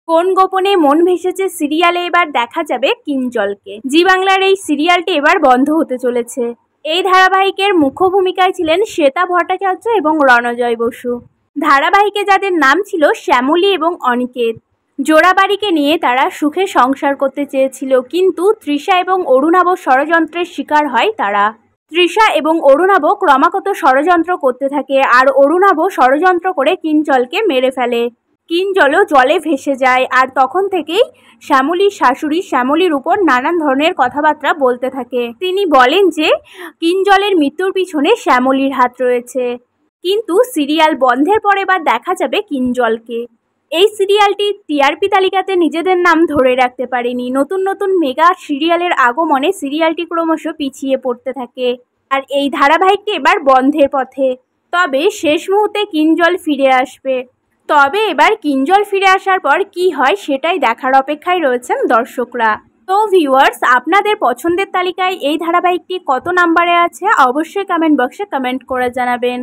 কোন গোপনে মন ভেসেছে সিরিয়ালে এবার দেখা যাবে কিঞ্জলকে। জি বাংলার এই সিরিয়ালটি এবার বন্ধ হতে চলেছে। এই ধারাবাহিকের মুখ্য ভূমিকায় ছিলেন শ্বেতা ভট্টাচার্য এবং রণজয় বসু। ধারাবাহিকে যাদের নাম ছিল শ্যামলী এবং অনিকেত, জোড়াবাড়িকে নিয়ে তারা সুখে সংসার করতে চেয়েছিল, কিন্তু তৃষা এবং অরুণাভ ষড়যন্ত্রের শিকার হয় তারা। তৃষা এবং অরুণাভ ক্রমাগত ষড়যন্ত্র করতে থাকে, আর অরুণাভ ষড়যন্ত্র করে কিঞ্জলকে মেরে ফেলে। কিঞ্জলও জলে ভেসে যায়, আর তখন থেকেই শ্যামলীর শাশুড়ি শ্যামলীর উপর নানান ধরনের কথাবার্তা বলতে থাকে। তিনি বলেন যে কিঞ্জলের মৃত্যুর পিছনে শ্যামলীর হাত রয়েছে। কিন্তু সিরিয়াল বন্ধের পর এবার দেখা যাবে কিঞ্জলকে। এই সিরিয়ালটি টিআরপি তালিকাতে নিজেদের নাম ধরে রাখতে পারেনি। নতুন নতুন মেগা সিরিয়ালের আগমনে সিরিয়ালটি ক্রমশ পিছিয়ে পড়তে থাকে, আর এই ধারাবাহিকটি এবার বন্ধের পথে। তবে শেষ মুহূর্তে কিঞ্জল ফিরে আসবে। তবে এবার কিঞ্জল ফিরে আসার পর কি হয় সেটাই দেখার অপেক্ষায় রয়েছেন দর্শকরা। তো ভিউয়ার্স, আপনাদের পছন্দের তালিকায় এই ধারাবাহিকটি কত নম্বরে আছে অবশ্যই কমেন্ট বক্সে কমেন্ট করে জানাবেন।